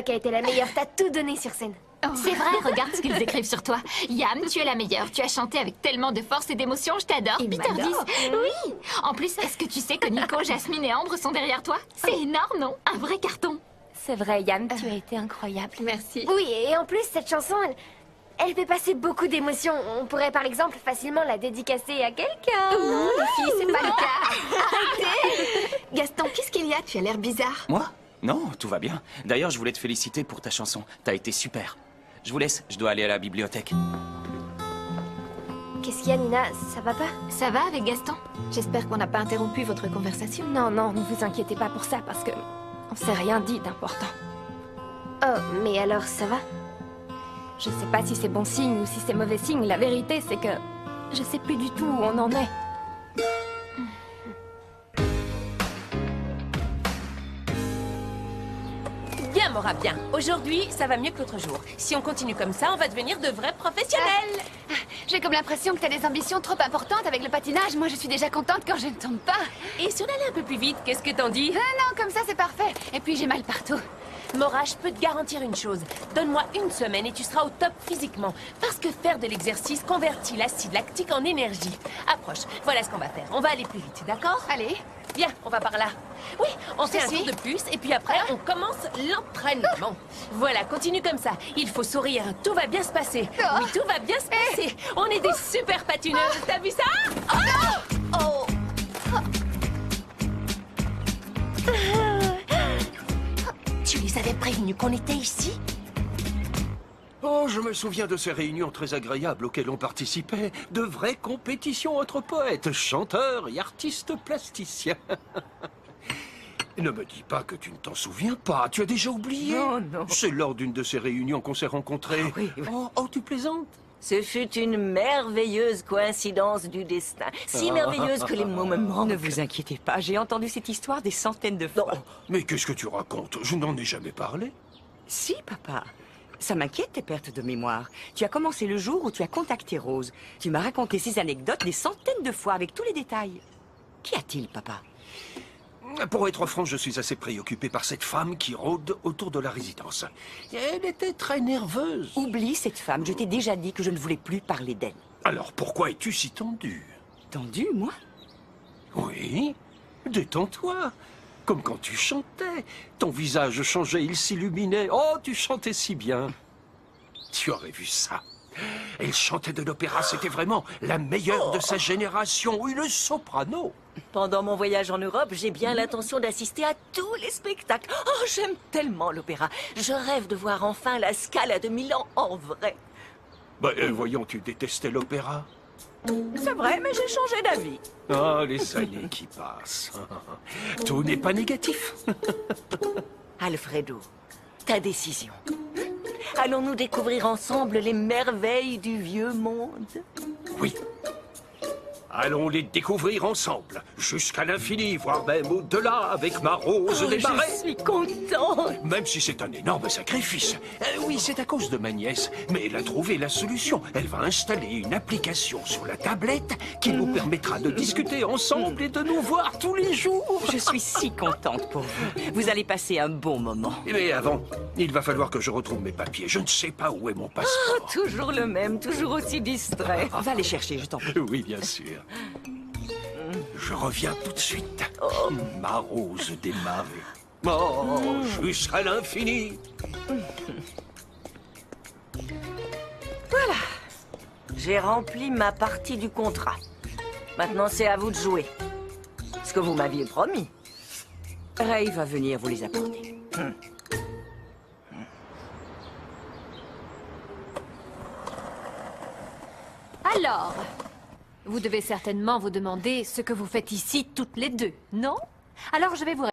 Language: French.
qui a été la meilleure, t'as tout donné sur scène. Oh. C'est vrai, regarde ce qu'ils écrivent sur toi. Yam, tu es la meilleure. Tu as chanté avec tellement de force et d'émotion, je t'adore. Il Peter m'adore. 10. Oui. En plus, est-ce que tu sais que Nico, Jasmine et Ambre sont derrière toi? C'est énorme, non? Un vrai carton. C'est vrai, Yam, tu as été incroyable. Merci. Oui, et en plus, cette chanson, elle fait passer beaucoup d'émotions. On pourrait par exemple facilement la dédicacer à quelqu'un. Non, les filles, c'est pas le cas. Arrêtez Gaston, qu'est-ce qu'il y a? Tu as l'air bizarre. Moi? Non, tout va bien. D'ailleurs, je voulais te féliciter pour ta chanson. T'as été super. Je vous laisse, je dois aller à la bibliothèque. Qu'est-ce qu'il y a, Nina? Ça va pas? Ça va avec Gaston? J'espère qu'on n'a pas interrompu votre conversation. Non, non, ne vous inquiétez pas pour ça, parce que on s'est rien dit d'important. Oh, mais alors ça va? Je sais pas si c'est bon signe ou si c'est mauvais signe. La vérité, c'est que je sais plus du tout où on en est. Bien, Mora, bien. Aujourd'hui, ça va mieux que l'autre jour. Si on continue comme ça, on va devenir de vrais professionnels. J'ai comme l'impression que t'as des ambitions trop importantes avec le patinage. Moi, je suis déjà contente quand je ne tombe pas. Et si on allait un peu plus vite, qu'est-ce que t'en dis? Non, comme ça, c'est parfait. Et puis, j'ai mal partout. Mora, je peux te garantir une chose. Donne-moi une semaine et tu seras au top physiquement. Parce que faire de l'exercice convertit l'acide lactique en énergie. Approche. Voilà ce qu'on va faire. On va aller plus vite, d'accord? Allez. Bien, on va par là. Oui, on fait un suis. tour de plus et puis après, on commence l'entraînement. Voilà, continue comme ça. Il faut sourire. Tout va bien se passer. Oui, tout va bien se passer. On est des super patineuses. T'as vu ça? Oh! Tu les avais prévenus qu'on était ici? Oh, je me souviens de ces réunions très agréables auxquelles on participait. De vraies compétitions entre poètes, chanteurs et artistes plasticiens. Ne me dis pas que tu ne t'en souviens pas. Tu as déjà oublié? Non, non. C'est lors d'une de ces réunions qu'on s'est rencontrés. oui, oui. Oh, tu plaisantes? Ce fut une merveilleuse coïncidence du destin. Si merveilleuse que les mots me manquent. Ne vous inquiétez pas, j'ai entendu cette histoire des centaines de fois. Mais qu'est-ce que tu racontes? Je n'en ai jamais parlé. Si, papa. Ça m'inquiète tes pertes de mémoire. Tu as commencé le jour où tu as contacté Rose. Tu m'as raconté ces anecdotes des centaines de fois avec tous les détails. Qu'y a-t-il, papa? Pour être franc, je suis assez préoccupé par cette femme qui rôde autour de la résidence. Elle était très nerveuse. Oublie cette femme, je t'ai déjà dit que je ne voulais plus parler d'elle. Alors pourquoi es-tu si tendue? Tendu, moi? Oui, détends-toi. Comme quand tu chantais. Ton visage changeait, il s'illuminait. Oh, tu chantais si bien. Tu aurais vu ça. Elle chantait de l'opéra, c'était vraiment la meilleure de sa génération. Oui, le soprano. Pendant mon voyage en Europe, j'ai bien l'intention d'assister à tous les spectacles. Oh, j'aime tellement l'opéra. Je rêve de voir enfin la Scala de Milan en vrai. Bah, voyons, tu détestais l'opéra. C'est vrai, mais j'ai changé d'avis. Ah, les années qui passent. Tout n'est pas négatif. Alfredo, ta décision. Allons-nous découvrir ensemble les merveilles du vieux monde? Oui. Allons les découvrir ensemble, jusqu'à l'infini, voire même au-delà, avec ma Rose des Marais. Je suis contente. Même si c'est un énorme sacrifice. Oui, c'est à cause de ma nièce, mais elle a trouvé la solution. Elle va installer une application sur la tablette qui nous permettra de discuter ensemble et de nous voir tous les jours. Je suis si contente pour vous. Vous allez passer un bon moment. Mais avant, il va falloir que je retrouve mes papiers. Je ne sais pas où est mon passeport. Toujours le même, toujours aussi distrait. Va les chercher, je t'en prie. Oui, bien sûr. Je reviens tout de suite. Ma Rose des Marais. Oh, jusqu'à l'infini. J'ai rempli ma partie du contrat. Maintenant, c'est à vous de jouer. Ce que vous m'aviez promis. Ray va venir vous les apporter. Alors, vous devez certainement vous demander ce que vous faites ici toutes les deux, non? Alors je vais vous